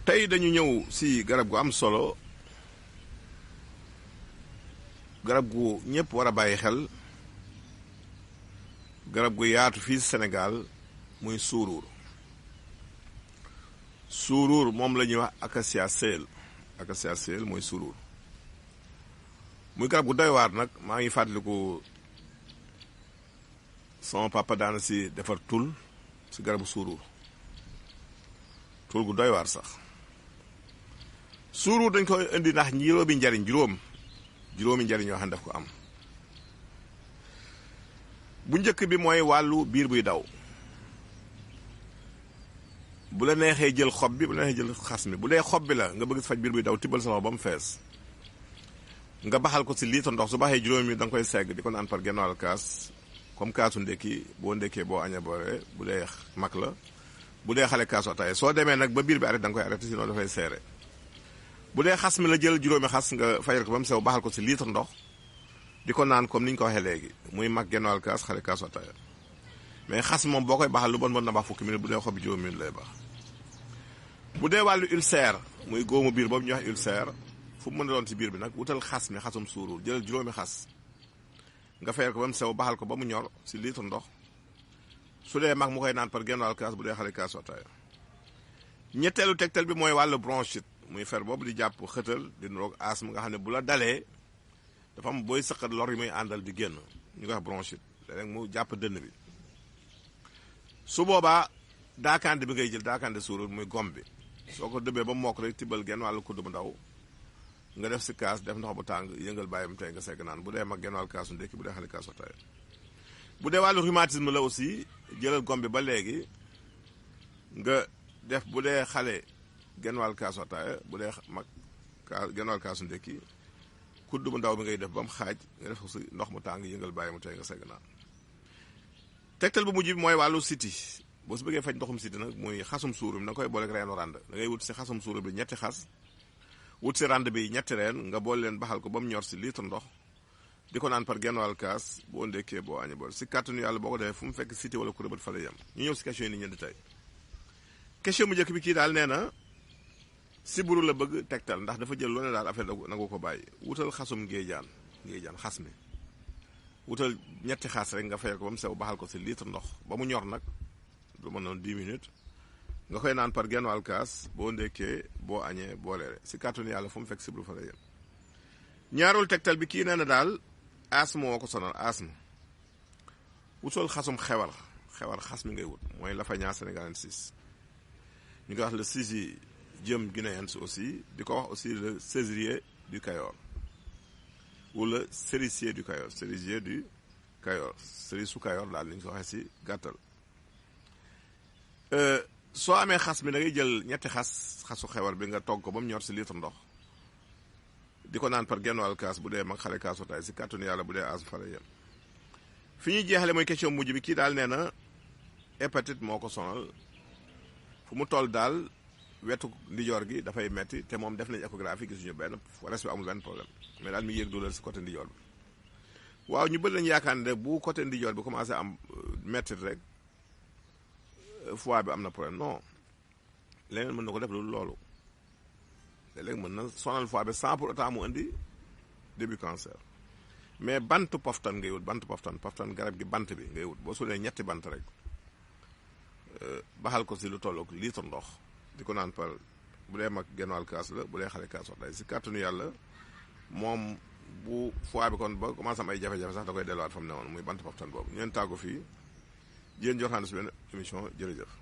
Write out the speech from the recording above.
tey dañu ñëw si garab gu am solo garab gu ñëpp war a bàyyi xel garab gu yaatu fii Sénégal muy Suruur Suruur moom la ñuy wax Acacia seyal mooy Suruur muy garab gu doy waar nag maa ngi fàttaliku sama papa daana si defar tul si garabu Suruur tul gu doy waar sax Suruur dañ koy indi ndax juróomi njariñ juróomi njariñ yoo xam ne daf ko am bu njëkk bi mooy wàllu biir buy daw bu la neexee jël xob bi bu la neexee jël xas mi bu dee xob bi la nga bëgg faj biir buy daw tibbal sa loxo ba mu fees nga baxal ko si litre ndox su baxee juróomi mi da nga koy segg di ko naan par genn wàll kaas comme kaasu ndekki boo ndekkee boo añee booree bu dee mag la bu dee xale kaasu ataaya soo demee nag ba biir bi arrêté da nga koy arrêté sinon dafay seere bu dee xas mi la jël juróomi xas nga fayal ko ba mu sew baxal ko si litre ndox di ko naan comme ni ñu ko waxee léegi muy mag genn wàll kaas xale kaasu ataaya mais xas moom boo koy baxal lu bon na baax fukki minute bu dee xob bi juróomi minute lay baax bu dee wàllu ulcère muy góomu biir boobu ñuy wax ulcère fu mu mën a doon ci biir bi nag wutal xas mi xasum Suruur jëlal juróomi xas nga fayal ko ba mu sew baxal ko ba mu ñor si litre ndox su dee mag mu koy naan par genn wàll kaas bu dee xale kaasu ataaya ñetteelu tegtal bi mooy wàllu bronchite muy fer boobu di jàpp xëtal di roog asthme nga xam ne bu la dalee dafa am booy sëqat lor yi muy àndal di génn ñu koy wax bronchite léeg mu jàpp dënn bi su boobaa daakaande bi ngay jël daakaande Suruur muy gom bi soo ko dëbbee ba mokk rek tibbal genn wàllu kudd bu ndaw nga def si kaas def ndox bu tàng yëngal bàyyi mu tey nga segg naan bu dee mag genn wàllu kaasu ndékki bu dee xale kaasu ataaya bu dee wàllu rhumatisme la aussi jëlal gom bi ba léegi nga def bu dee xale genn wàll kaasu ataaya bu dee mag genn wàll kaasu ndékki kudd bu ndaw bi ngay def ba mu xaaj nga def ko si ndox mu tàng yëngal bàyyi mu tey nga segg naan tegtal bu mujj bi mooy wàllu siti boo si bëggee faj ndoxum siti nag muy xasum Suruur bi da nga koy boole ak reenu rànd da ngay wut si xasum Suruur bi ñetti xas wut si rànd bi ñetti reen nga boole leen baxal ko ba mu ñor si litre ndox di ko naan par genn wàll kaas boo ndekkee boo añee boole si kàttanu yàlla boo ko defee fu mu fekk siti wala ku rëbët fa lay yem ñu ñëw si question yi ni ñeenti tey question bu njëkk bi kii daal nee na siburu la bëgg tegtal ndax dafa jël lu ne daal affaire nangu ko bàyyi wutal xasum ngéejaan xas mi wutal ñetti xas rek nga fayal ko ba mu sew baxal ko si litre ndox ba mu ñor nag lu mën noonu 10 minutes nga koy naan par genn wàll kaas boo ndekkee boo añee boo leere si kàttanu yàlla fu mu fekk siburu fa lay yem ñaarul tegtal bi kii nee na daal asthme moo ko sonal asthme wutal xasum xewar xas mi ngay wut mooy la fa ñaar sénégalensis ñu koy wax le sisi jëm guinéens aussi di ko wax aussi le césrier du Kayor ou le cerisier du Kayor cerisu Kayor daal li ñu ko waxee si gàttal soo amee xas mi da ngay jël ñetti xasu xewar bi nga togg ko ba mu ñor si litre ndox di ko naan par genn wàll kaas bu dee mag xale kaasu ataaya si kàttanu yàlla bu dee asthme fa lay yem fi ñuy jeexale mooy question mujj bi kii daal nee na hépatite moo ko sonal fu mu toll daal wetu ndijoor gi dafay metti te moom def nañ échographie gisuñu benn res bi amul benn problème mais daal mi yéeg douleur si côté ndijoor bi waaw ñu bëri lañu yaakaar ne bu côté ndijoor bi commencé am metti rek foie bi am na problème non leneen mën na ko def loolu léeg-léeg mën na sonal foie bi sans pour autant mu indi début cancer mais bantu poftan ngay wut bantu poftan garab gi bant bi ngay wut boo sulee ñetti bant rek baxal ko si lu tollook litre ndox di ko naan par bu dee mag genn wàll kaas la bu dee xale kaas wax day si kàttanu yàlla moom bu foie bi kon ba commencé am ay jafe-jafe sax da koy delluwaat fa mu ne woon muy bantu poftan boobu ñu leen tàggu fii jéen joxaan si benn émission jërëjëf